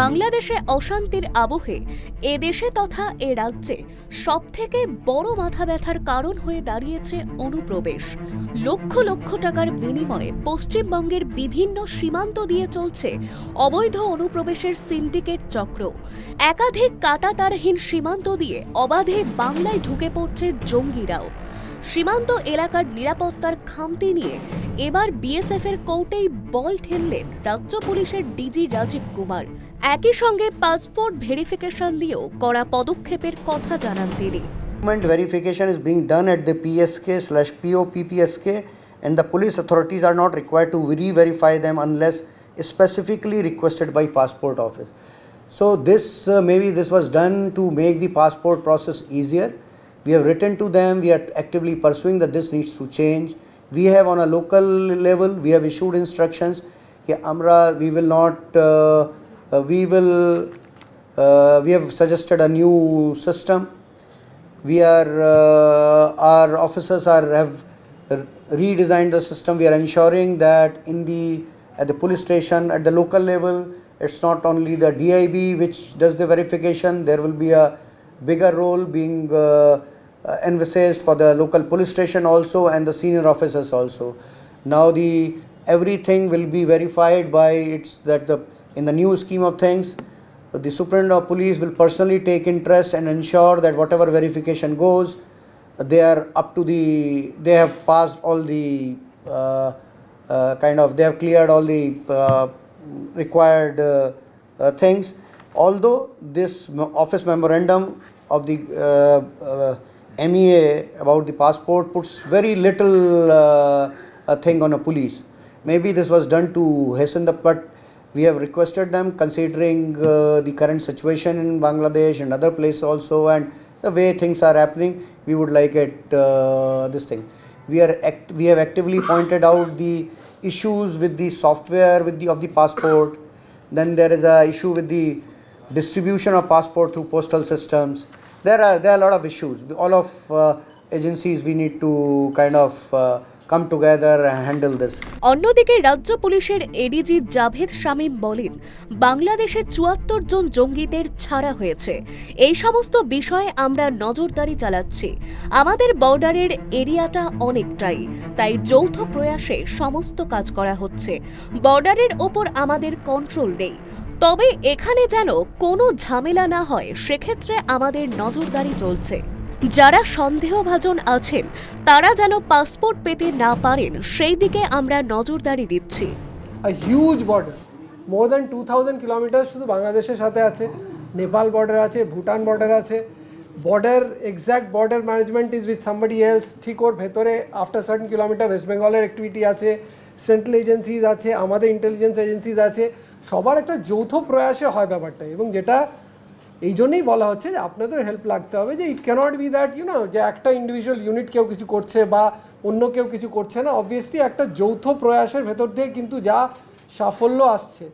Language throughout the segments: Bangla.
বাংলাদেশে অশান্তির আবহে এদেশে তথা এ রাজ্যে সবথেকে বড় মাথা ব্যথার কারণ হয়ে দাঁড়িয়েছে অনুপ্রবেশ। লক্ষ লক্ষ টাকার বিনিময়ে পশ্চিমবঙ্গের বিভিন্ন সীমান্ত দিয়ে চলছে অবৈধ অনুপ্রবেশের সিন্ডিকেট চক্র। একাধিক কাঁটাতারহীন সীমান্ত দিয়ে অবাধে বাংলায় ঢুকে পড়ছে জঙ্গিরাও। সীমান্ত এলাকার নিরাপত্তার খামতি নিয়ে এবার বিএসএফ এর কোর্টেই বল ঠেললেন রাজ্য পুলিশের ডিজি রাজীব কুমার। একই সঙ্গে পাসপোর্ট ভেরিফিকেশন দিয়েও কড়া পদক্ষেপের কথা জানান তিনি। Document verification is being done at the PSK/POPPSK and the police authorities are not required to re-verify them unless specifically requested by passport office. So maybe this was done to make the passport process easier. We have written to them, we are actively pursuing that this needs to change. We have on a local level, we have issued instructions. We have suggested a new system. Our officers have redesigned the system. We are ensuring that at the police station, at the local level, it's not only the DIB which does the verification. There will be a bigger role being envisaged for the local police station also and the senior officers also. Now everything will be verified by in the new scheme of things, the Superintendent of Police will personally take interest and ensure that whatever verification goes, they have passed all the they have cleared all the required things. Although this office memorandum of the MEA about the passport puts very little thing on a police. Maybe this was done to hasten but we have requested them, considering the current situation in Bangladesh and other places also, and the way things are happening, we would like this thing. We have actively pointed out the issues with the software of the passport. Then there is a issue with the distribution of passport through postal systems. There are a lot of issues. All of agencies, we need to come together and handle this. অন্যদিকে রাজ্য পুলিশের এডিজি জাভেদ শামীম বলেন, বাংলাদেশে ৭৪ জন জঙ্গিদের ছাড়া হয়েছে। এই সমস্ত বিষয়ে আমরা নজরদারি চালাচ্ছি। আমাদের বর্ডারের এরিয়াটা অনেকটাই, তাই যৌথ প্রয়াসে সমস্ত কাজ করা হচ্ছে। বর্ডারের ওপর আমাদের কন্ট্রোল নেই, তবে এখানে যেন কোনো ঝামেলা না হয় সেক্ষেত্রে আমাদের নজরদারি চলছে। যারা সন্দেহভাজন আছেন তারা যেন পাসপোর্ট পেতে না পারেন সেই দিকে আমরা নজরদারি দিচ্ছি। A huge border, more than 2000 kilometers শুধু বাংলাদেশের সাথে আছে, নেপাল বর্ডার আছে, ভুটান বর্ডার আছে। Exact border management is with somebody else. ঠিক ওর ভেতরে আফটার সার্টেন কিলোমিটার ওয়েস্ট বেঙ্গলের অ্যাক্টিভিটি আছে, সেন্ট্রাল এজেন্সিজ আছে, আমাদের ইন্টেলিজেন্স এজেন্সিজ আছে। সবার একটা যৌথ প্রয়াসে হয় ব্যাপারটা, এবং যেটা এই জন্যই বলা হচ্ছে যে আপনাদের হেল্প লাগতে হবে। যে ইট ক্যানট বি দ্যাট যে একটা ইন্ডিভিজুয়াল ইউনিট কেউ কিছু করছে বা অন্য কেউ কিছু করছে না। অবভিয়াসলি একটা যৌথ প্রয়াসের ভেতর দিয়ে কিন্তু যা সাফল্য আসছে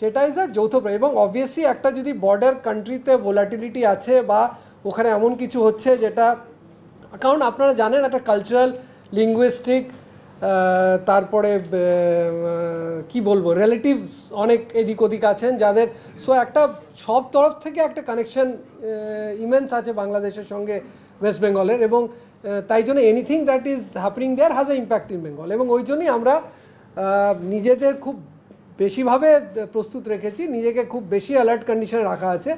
সেটাই যৌথ প্রয়াস। এবং অবভিয়াসলি একটা যদি বর্ডার কান্ট্রিতে ভোলাটিলিটি আছে বা ওখানে এমন কিছু হচ্ছে যেটা, কারণ আপনারা জানেন একটা কালচারাল, লিঙ্গুইস্টিক, তারপরে কি বলবো, রিলেটিভস অনেক এদিক ওদিক আছেন যাদের, একটা সব তরফ থেকে একটা কানেকশন ইমেন্স আছে বাংলাদেশের সঙ্গে ওয়েস্ট বেঙ্গলের, এবং তাই জন্য anything that is happening there has a impact in Bengal. এবং ওই জন্যই আমরা নিজেদের খুব বেশিভাবে প্রস্তুত রেখেছি, নিজেকে খুব বেশি অ্যালার্ট কন্ডিশনে রাখা আছে,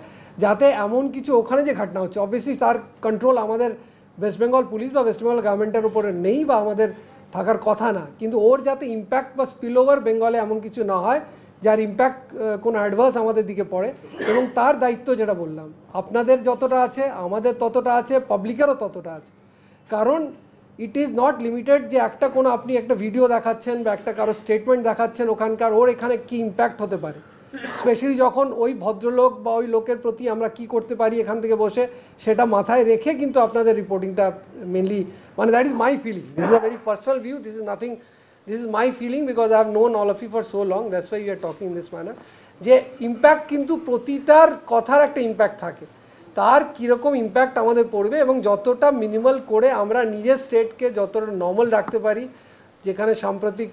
যাতে এমন কিছু ওখানে যে ঘটনা হচ্ছে, অবভিয়াসলি তার কন্ট্রোল আমাদের ওয়েস্ট বেঙ্গল পুলিশ বা ওয়েস্ট বেঙ্গল গভর্নমেন্টের উপরে নেই বা আমাদের থাকার কথা না, কিন্তু ওর যাতে ইম্প্যাক্ট বা স্পিল ওভার বেঙ্গলে এমন কিছু না হয় যার ইম্প্যাক্ট কোনো অ্যাডভার্স আমাদের দিকে পড়ে। এবং তার দায়িত্ব যেটা বললাম, আপনাদের যতটা আছে আমাদের ততটা আছে, পাবলিকেরও ততটা আছে। কারণ ইট ইজ নট লিমিটেড যে আপনি একটা ভিডিও দেখাচ্ছেন বা একটা কারো স্টেটমেন্ট দেখাচ্ছেন ওখানকার, ওর এখানে কি ইম্প্যাক্ট হতে পারে, স্পেশালি যখন ওই ভদ্রলোক বা ওই লোকের প্রতি আমরা কি করতে পারি এখান থেকে বসে, সেটা মাথায় রেখে কিন্তু আপনাদের রিপোর্টিংটা mainly, that is my feeling. This is a very personal view, this is my feeling because I have known all of you for so long, that's why you are talking in this manner. যে ইম্প্যাক্ট কিন্তু প্রতিটার কথার একটা ইম্প্যাক্ট থাকে, তার কীরকম ইম্প্যাক্ট আমাদের পড়বে, এবং যতটা মিনিমাল করে আমরা নিজের স্টেটকে যতটা নর্মাল রাখতে পারি, যেখানে সাম্প্রতিক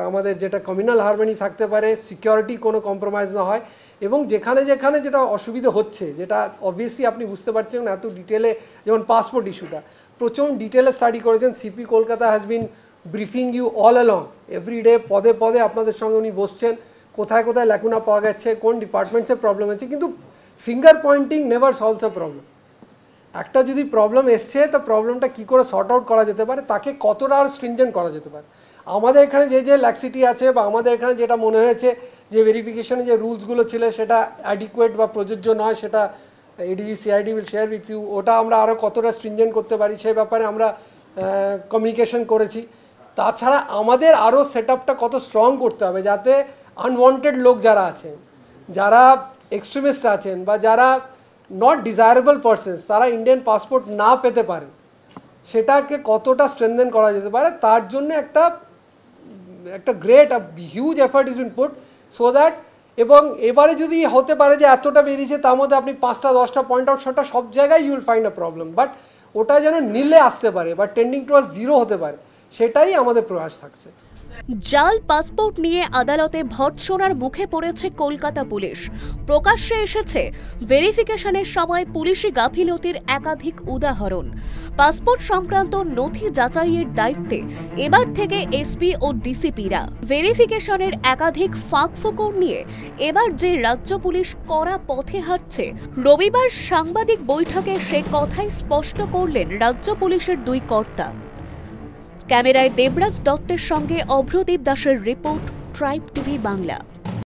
আমাদের যেটা কমিউনাল হারমোনি থাকতে পারে, সিকিউরিটি কোনো কম্প্রোমাইজ না হয়, এবং যেখানে যেখানে যেটা অসুবিধা হচ্ছে, যেটা অবভিয়াসলি আপনি বুঝতে পারছেন এত ডিটেলে, যেমন পাসপোর্ট ইস্যুটা প্রচণ্ড ডিটেলে স্টাডি করেছেন। CP Kolkata has been briefing you all along, everyday পদে পদে আপনাদের সঙ্গে উনি বসছেন, কোথায় কোথায় ল্যাকুনা পাওয়া গেছে, কোন ডিপার্টমেন্টসের প্রবলেম আছে। কিন্তু finger pointing never solves a problem. একটা যদি প্রবলেম এসছে, তো প্রবলেমটা কী করে সর্ট আউট করা যেতে পারে, তাকে কতটা আর স্ট্রিনজেন্ট করা যেতে পারে। আমাদের এখানে যে ল্যাক্সিটি আছে, বা আমাদের এখানে যেটা মনে হয়েছে যে ভেরিফিকেশনে যে রুলসগুলো ছিল সেটা অ্যাডিকুয়েট বা প্রযোজ্য নয়, সেটা ADG CID will share with you, ওটা আমরা আরও কতটা স্ট্রিনজেন্ট করতে পারি সে ব্যাপারে আমরা কমিউনিকেশন করেছি। তাছাড়া আমাদের আরও সেট আপটা কত স্ট্রং করতে হবে, যাতে আনওয়ান্টেড লোক যারা আছেন, যারা এক্সট্রিমিস্ট আছেন, বা যারা নট ডিজায়ারেবল পারসনস, তারা ইন্ডিয়ান পাসপোর্ট না পেতে পারে, সেটাকে কতটা স্ট্রেনথেন করা যেতে পারে, তার জন্য একটা great huge effort is bin put so that. এবং এবারে যদি হতে পারে যে এতটা বেরিয়েছে, তার মধ্যে আপনি 5টা 10টা পয়েন্ট আউট, সেটা সব জায়গায় you will find a problem, but ওটা যেন নীলে আসতে পারে বা টেন্ডিং টুয়ার্ডস জিরো হতে পারে, সেটাই আমাদের প্রয়াস থাকছে। জাল পাসপোর্ট নিয়ে আদালতে ভৎসনার মুখে পড়েছে কলকাতা পুলিশ। প্রকাশ্যে এসেছে ভেরিফিকেশনের সময় পুলিশি গাফিলতির একাধিক উদাহরণ। পাসপোর্ট সংক্রান্ত নথি যাচাইয়ের দায়িত্বে এবার থেকে এসপি ও ডিসিপিরা। ভেরিফিকেশনের একাধিক ফাঁকফোকর নিয়ে এবার যে রাজ্য পুলিশ কড়া পথে হাঁটছে, রবিবার সাংবাদিক বৈঠকে সে কথাই স্পষ্ট করলেন রাজ্য পুলিশের দুই কর্তা। ক্যামেরায় দেবরাজ দত্তের সঙ্গে অভ্রদীপ দাসের রিপোর্ট, ট্রাইব টিভি বাংলা।